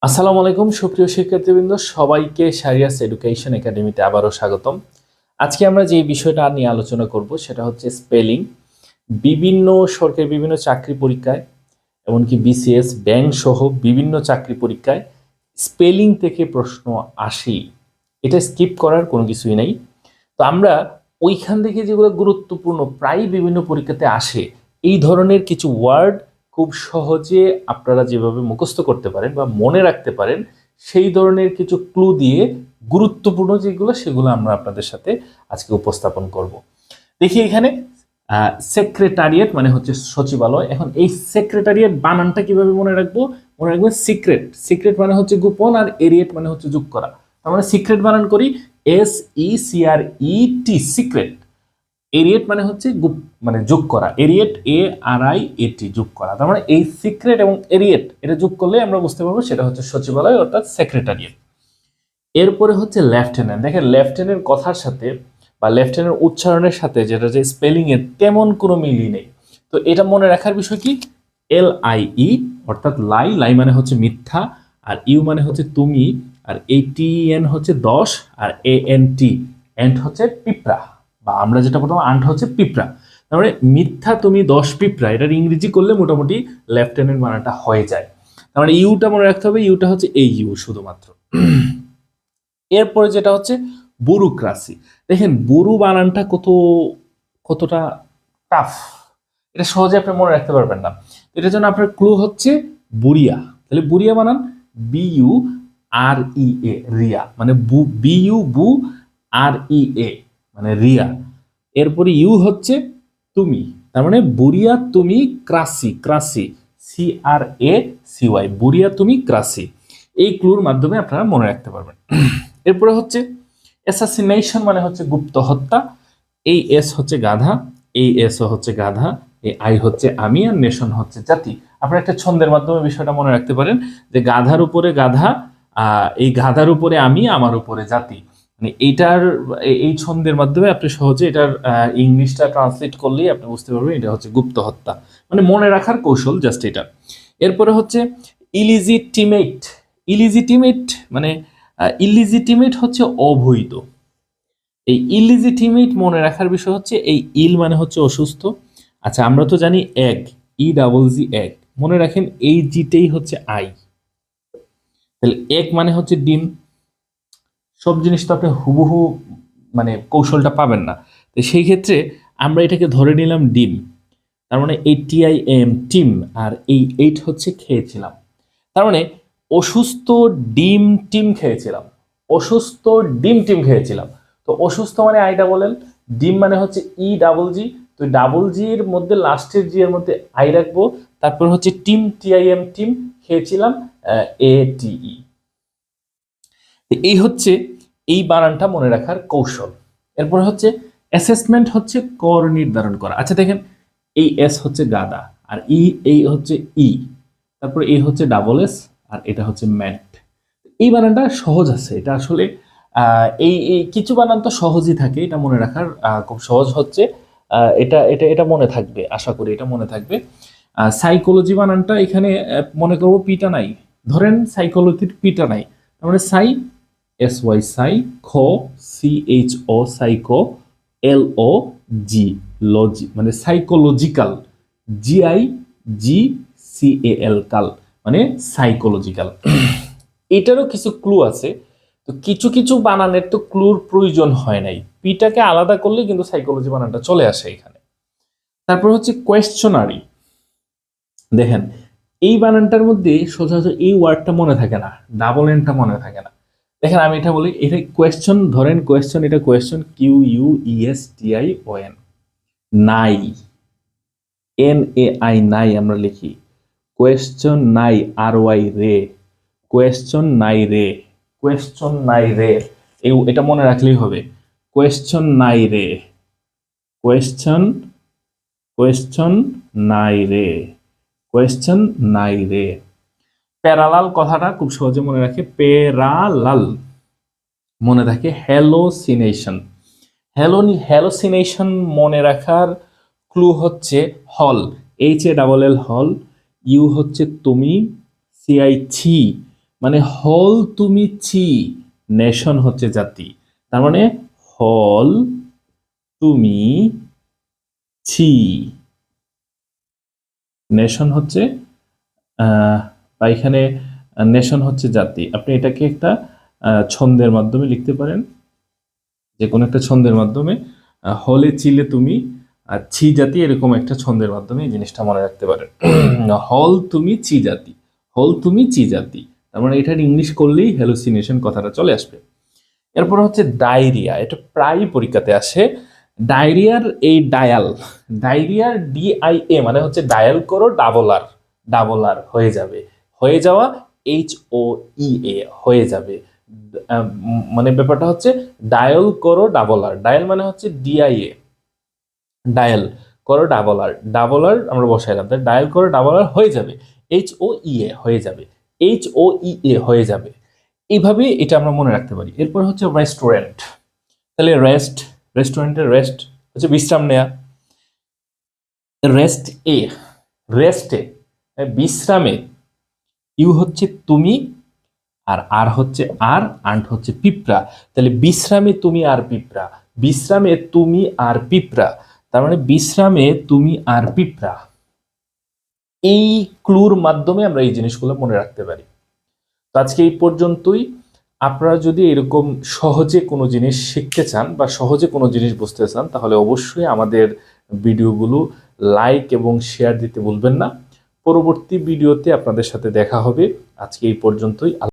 আসসালামু আলাইকুম সুপ্রিয় শিক্ষার্থীবৃন্দ, সবাইকে শারিয়াস এডুকেশন একাডেমিতে আবারও স্বাগতম। আজকে আমরা যে বিষয়টা নিয়ে আলোচনা করব সেটা হচ্ছে স্পেলিং। বিভিন্ন সরকারি বিভিন্ন চাকরি পরীক্ষায়, এমনকি বিসিএস ব্যাংক সহ বিভিন্ন চাকরি পরীক্ষায় স্পেলিং থেকে প্রশ্ন আসেই, এটা স্কিপ করার কোনো কিছুই নাই। তো আমরা ওইখান থেকে যেগুলো গুরুত্বপূর্ণ প্রায় বিভিন্ন পরীক্ষাতে আসে, এই ধরনের কিছু ওয়ার্ড খুব সহজে আপনারা যেভাবে মুখস্থ করতে পারেন বা মনে রাখতে পারেন, সেই ধরনের কিছু ক্লু দিয়ে গুরুত্বপূর্ণ যেগুলো সেগুলো আমরা আপনাদের সাথে আজকে উপস্থাপন করব। দেখি এখানে সেক্রেটারিয়েট মানে হচ্ছে সচিবালয়। এখন এই সেক্রেটারিয়েট বানানটা কিভাবে মনে রাখবো? মনে রাখবেন সিক্রেট। সিক্রেট মানে হচ্ছে গোপন, আর এরিয়েট মানে হচ্ছে যোগ করা। তার মানে সিক্রেট বানান করি SECRET, সিক্রেট। এরিয়েট মানে হচ্ছে মানে যোগ করা, এরিয়েট ARIAT, যোগ করা। তার মানে এই সিক্রেট এবং এরিয়েট এটা যোগ করলে আমরা বুঝতে পারবো সেটা হচ্ছে সচিবালয় অর্থাৎ সেক্রেটারিয়েট। এরপরে হচ্ছে লেফটেন্যান্ট। দেখেন লেফটেন্যান্ট কথার সাথে বা লেফটেন্যান্ট উচ্চারণের সাথে যেটা যে স্পেলিং এর তেমন কোনো মিলই নেই। তো এটা মনে রাখার বিষয় কি, LIE অর্থাৎ লাই, লাই মানে হচ্ছে মিথ্যা, আর ইউ মানে হচ্ছে তুমি, আর ATN হচ্ছে 10, আর ANT এন্ট হচ্ছে পিঁপড়া, বা আমরা যেটা বলতাম আন্ট হচ্ছে পিঁপড়া। তার মানে মিথ্যা তুমি 10 পিঁপড়া, এটার ইংরেজি করলে মোটামুটি লেফটেন্যান্ট মানাটা হয়ে যায়। তার মানে ইউটা মনে রাখতে হবে, ইউটা হচ্ছে এই ইউ শুধুমাত্র। এরপরে যেটা হচ্ছে ব্যুরোক্রাসি। দেখেন বুরু বানানটা কতটা টাফ, এটা সহজে আপনি মনে রাখতে পারবেন না। এটার জন্য আপনার ক্লু হচ্ছে বুরিয়া। তাহলে বুরিয়া বানান BUREA, রিয়া মানে BU REA মানে রিয়া। এরপরে ইউ হচ্ছে তুমি, তার মানে বুরিয়া তুমি ক্রাসি, ক্রাসি CRACY, বুরিয়া তুমি ক্রাসি। এই ক্লুর মাধ্যমে আপনারা মনে রাখতে পারবেন। এরপরে হচ্ছে অ্যাসাসিনেশন মানে হচ্ছে গুপ্ত হত্যা। এই এস হচ্ছে গাধা, এই এসও হচ্ছে গাধা, এই আই হচ্ছে আমি, আর নেশন হচ্ছে জাতি। আপনারা একটা ছন্দের মাধ্যমে বিষয়টা মনে রাখতে পারেন যে গাধার উপরে গাধা, এই গাধার উপরে আমি, আমার উপরে জাতি। মানে এইটার এই ছন্দের মাধ্যমে আপনি সহজে এটার ইংলিশটা ট্রান্সলেট করলেই আপনি বুঝতে পারবেন এটা হচ্ছে গুপ্ত হত্যা। মানে মনে রাখার কৌশল জাস্ট এটা। এরপরে হচ্ছে ইলিজিটিমেট। ইলিজিটিমেট মানে ইলিজিটিমেট হচ্ছে অবৈধ। এই ইলিজিটিমেট মনে রাখার বিষয় হচ্ছে এই ইল মানে হচ্ছে অসুস্থ। আচ্ছা আমরা তো জানি এগ, EGG এগ, মনে রাখেন এই জিটাই হচ্ছে আই। তাহলে এগ মানে হচ্ছে ডিম। সব জিনিস তো আপনি হুবহু মানে কৌশলটা পাবেন না, তো সেই ক্ষেত্রে আমরা এটাকে ধরে নিলাম ডিম। তার মানে এই TIM টিম, আর এই এইট হচ্ছে খেয়েছিলাম। তার মানে অসুস্থ ডিম টিম খেয়েছিলাম, অসুস্থ ডিম টিম খেয়েছিলাম। তো অসুস্থ মানে আইটা বলেন, ডিম মানে হচ্ছে EGG, তো ডাবল জি এর মধ্যে লাস্টের জি এর মধ্যে আই রাখবো। তারপর হচ্ছে টিম TIM টিম, খেয়েছিলাম ATE। এই হচ্ছে এই বানানটা মনে রাখার কৌশল। এরপর হচ্ছে অ্যাসেসমেন্ট হচ্ছে কর নির্ধারণ করা। আচ্ছা দেখেন এই এস হচ্ছে গাদা, আর এই হচ্ছে ই, তারপর এই হচ্ছে ডাবল এস, আর এটা হচ্ছে ম্যাট। এই বানানটা সহজ আছে, এটা আসলে এই এই কিছু বানান তো সহজই থাকে, এটা মনে রাখার খুব সহজ হচ্ছে। এটা এটা এটা মনে থাকবে, আশা করি এটা মনে থাকবে। সাইকোলজি বানানটা এখানে মনে করবো পিটা নাই, ধরেন সাইকোলজির পিটা নাই, তার মানে SY সাই, খ CHO সাইকো, LOG লজি মানে সাইকোলজিক্যাল, GIGCAL কাল মানে সাইকোলজিক্যাল। এটারও কিছু ক্লু আছে। তো কিছু কিছু বানানের তো ক্লুর প্রয়োজন হয় নাই, পিটাকে আলাদা করলে কিন্তু সাইকোলজি বানানটা চলে আসে এখানে। তারপর হচ্ছে কোয়েশ্চনারি। দেখেন এই বানানটার মধ্যে সোজা এই ওয়ার্ডটা মনে থাকে না, ডাবল এনটা মনে থাকে না। দেখেন আমি এটা বলি, এটা কোয়েশ্চন, ধরেন কোয়েশ্চন, এটা কোয়েশ্চন QUESTION, নাই NAI নাই আমরা লিখি, কোয়েশ্চন নাই RY রে, কোয়েশ্চন নাই রে, কোয়েশ্চন নাই রে। এটা মনে রাখলেই হবে, কোয়েশ্চন নাই রে, কোয়েশ্চন, কোয়েশ্চন নাই রে, কোয়েশ্চন নাই রে। প্যারালাল কথাটা খুব সহজে মনে রাখে, প্যারালাল মনে থাকে। হ্যালোসিনেশন, হ্যালোসিনেশন মনে রাখার ক্লু হচ্ছে হল, HALL হল, ইউ হচ্ছে তুমি, CI ছি, মানে হল তুমি ছি, নেশন হচ্ছে জাতি। তার মানে হল তুমি ছি, নেশন হচ্ছে বা এখানে নেশন হচ্ছে জাতি। আপনি এটাকে একটা ছন্দের মাধ্যমে লিখতে পারেন, যে কোনো একটা ছন্দের মাধ্যমে হলে চিলে তুমি ছি জাতি, এরকম একটা ছন্দের মাধ্যমে এই জিনিসটা মনে রাখতে পারেন। হল তুমি ছি জাতি, হল তুমি ছি জাতি, তার মানে এটার ইংলিশ করলেই হ্যালুসিনেশন কথাটা চলে আসবে। এরপর হচ্ছে ডায়রিয়া, এটা প্রায় পরীক্ষাতে আসে। ডায়রিয়ার এই ডায়রিয়ার DIA মানে হচ্ছে ডায়াল করো ডাবল আর হয়ে যাবে, হয়ে যাওয়া HOEA হয়ে যাবে। মানে ব্যাপারটা হচ্ছে ডায়াল করো আর, ডায়াল মানে হচ্ছে DIA, ডায়াল করো ডাবল আর আমরা বসাইলাম, তাই ডায়াল করো আর হয়ে যাবে, HOEA হয়ে যাবে, HOEA হয়ে যাবে। এইভাবে এটা আমরা মনে রাখতে পারি। এরপর হচ্ছে রেস্টুরেন্ট, তাহলে রেস্টুরেন্টের রেস্ট হচ্ছে বিশ্রাম নেয়া, রেস্ট এ রেস্টে বিশ্রামে ইউ হচ্ছে তুমি, আর হচ্ছে আন্ট হচ্ছে পিঁপড়া। তাহলে বিশ্রামে তুমি আর পিঁপড়া, বিশ্রামে তুমি আর পিঁপড়া, তার মানে বিশ্রামে তুমি আর পিঁপড়া। এই ক্লুর মাধ্যমে আমরা এই জিনিসগুলো মনে রাখতে পারি। তো আজকে এই পর্যন্তই। আপনারা যদি এরকম সহজে কোনো জিনিস শিখতে চান বা সহজে কোনো জিনিস বুঝতে চান, তাহলে অবশ্যই আমাদের ভিডিওগুলো লাইক এবং শেয়ার দিতে ভুলবেন না। পরবর্তী ভিডিওতে আপনাদের সাথে দেখা হবে। আজকে এই পর্যন্তই।